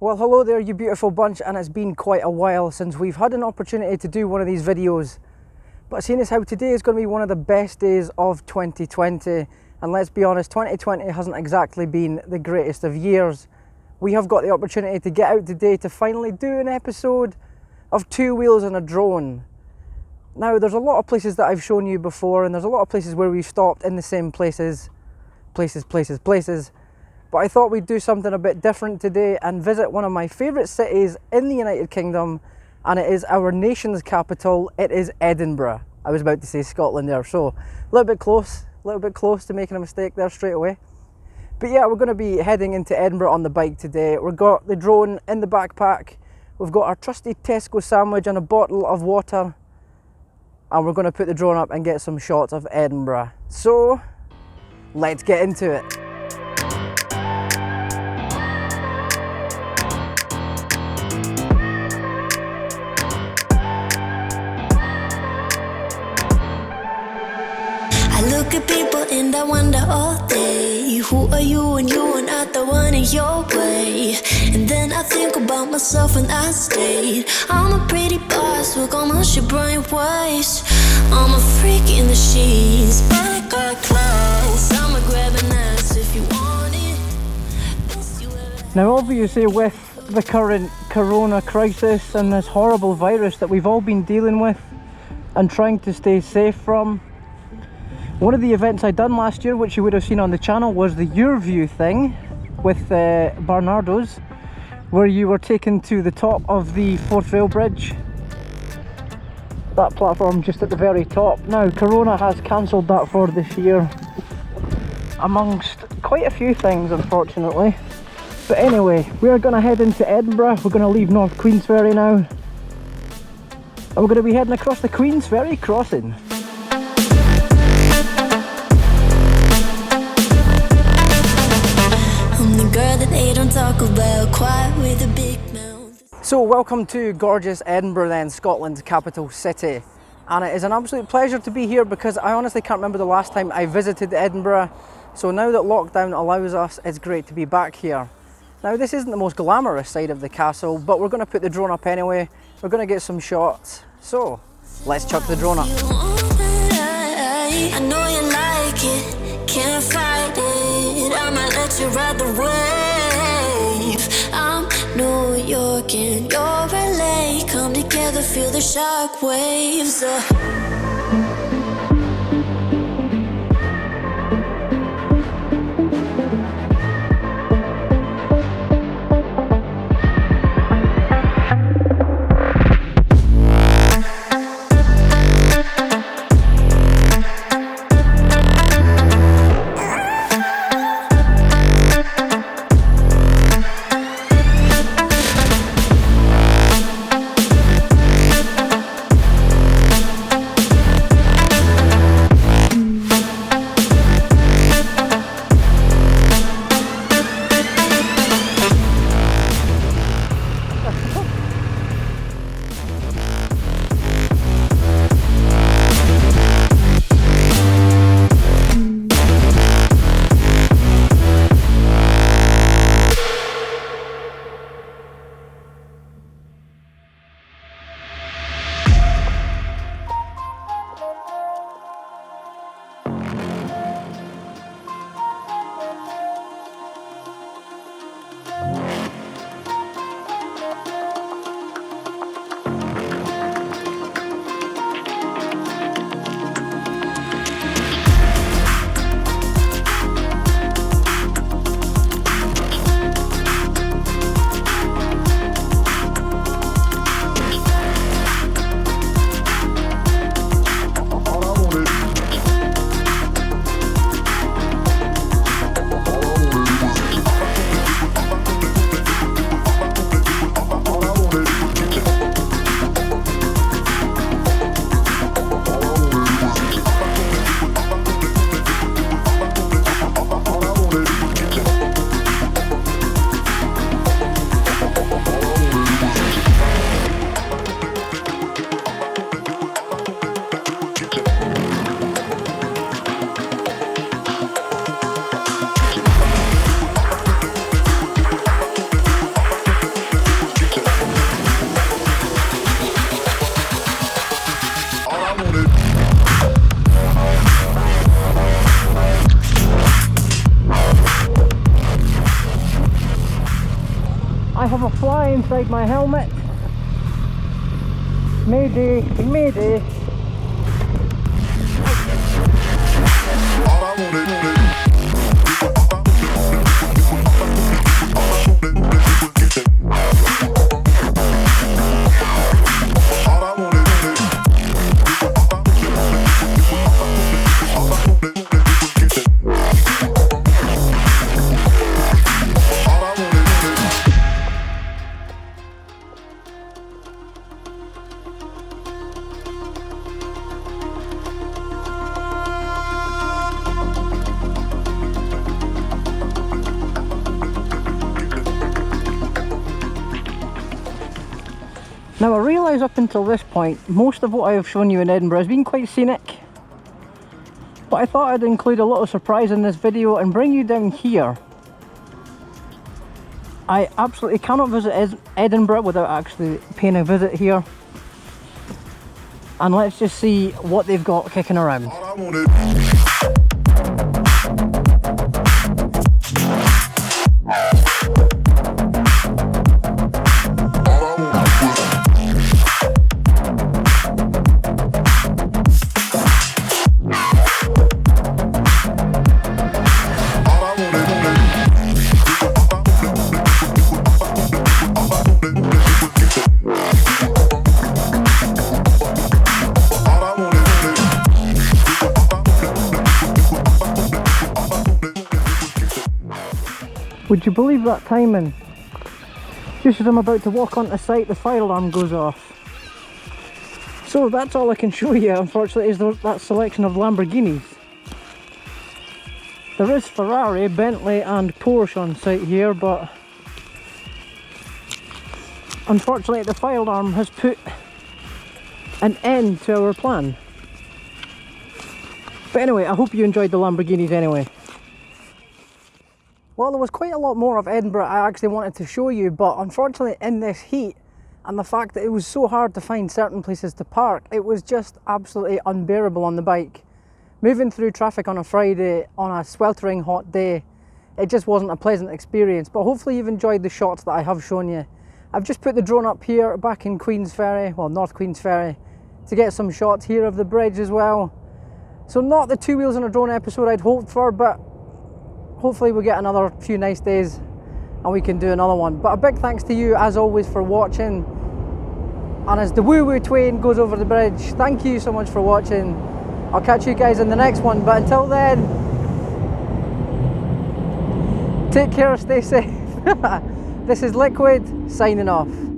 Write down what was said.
Well, hello there, you beautiful bunch, and it's been quite a while since we've had an opportunity to do one of these videos. But seeing as how today is going to be one of the best days of 2020, and let's be honest, 2020 hasn't exactly been the greatest of years, we have got the opportunity to get out today to finally do an episode of Two Wheels and a Drone. Now, there's a lot of places that I've shown you before, and there's a lot of places where we've stopped in the same places. But I thought we'd do something a bit different today and visit one of my favourite cities in the United Kingdom, and it is our nation's capital. It is Edinburgh. I was about to say Scotland there, so a little bit close to making a mistake there straight away. But yeah, we're going to be heading into Edinburgh on the bike today. We've got the drone in the backpack, we've got our trusty Tesco sandwich and a bottle of water, and we're going to put the drone up and get some shots of Edinburgh. So, let's get into it. Look at people and I wonder all day, who are you and you are not the one in your way. And then I think about myself and I state, I'm a pretty boss with almost your brain waste. I'm a freak in the sheets, but I got class. I'ma grab an ass if you want it. Now obviously with the current corona crisis and this horrible virus that we've all been dealing with and trying to stay safe from, one of the events I done last year, which you would have seen on the channel, was the Your View thing with Barnardo's, where you were taken to the top of the Fourth Rail Bridge. That platform just at the very top. Now, Corona has cancelled that for this year, amongst quite a few things, unfortunately. But anyway, we are going to head into Edinburgh. We're going to leave North Queensferry now, and we're going to be heading across the Queensferry crossing. They don't talk about, quiet with a big mouth. So welcome to gorgeous Edinburgh then, Scotland's capital city. And it is an absolute pleasure to be here because I honestly can't remember the last time I visited Edinburgh. So now that lockdown allows us, it's great to be back here. Now this isn't the most glamorous side of the castle, but we're going to put the drone up anyway. We're going to get some shots. So let's chuck the drone up. I know you like it, can't fight it. I might let you ride the wave. I'm New York and you're LA. Come together, feel the shock waves. I have a fly inside my helmet. Mayday, mayday. Now I realise up until this point, most of what I have shown you in Edinburgh has been quite scenic. But I thought I'd include a little surprise in this video and bring you down here. I absolutely cannot visit Edinburgh without actually paying a visit here. And let's just see what they've got kicking around. Would you believe that timing? Just as I'm about to walk onto site, the fire alarm goes off. So that's all I can show you, unfortunately, is that selection of Lamborghinis. There is Ferrari, Bentley and Porsche on site here, but unfortunately the fire alarm has put an end to our plan. But anyway, I hope you enjoyed the Lamborghinis anyway. Well, there was quite a lot more of Edinburgh I actually wanted to show you, but unfortunately in this heat and the fact that it was so hard to find certain places to park, it was just absolutely unbearable on the bike. Moving through traffic on a Friday on a sweltering hot day, it just wasn't a pleasant experience, but hopefully you've enjoyed the shots that I have shown you. I've just put the drone up here back in Queensferry, well, North Queensferry, to get some shots here of the bridge as well. So not the 2 wheels on a drone episode I'd hoped for, but hopefully we'll get another few nice days and we can do another one. But a big thanks to you as always for watching, and as the woo woo twain goes over the bridge, thank you so much for watching. I'll catch you guys in the next one, but until then, take care, stay safe. This is Liquid signing off.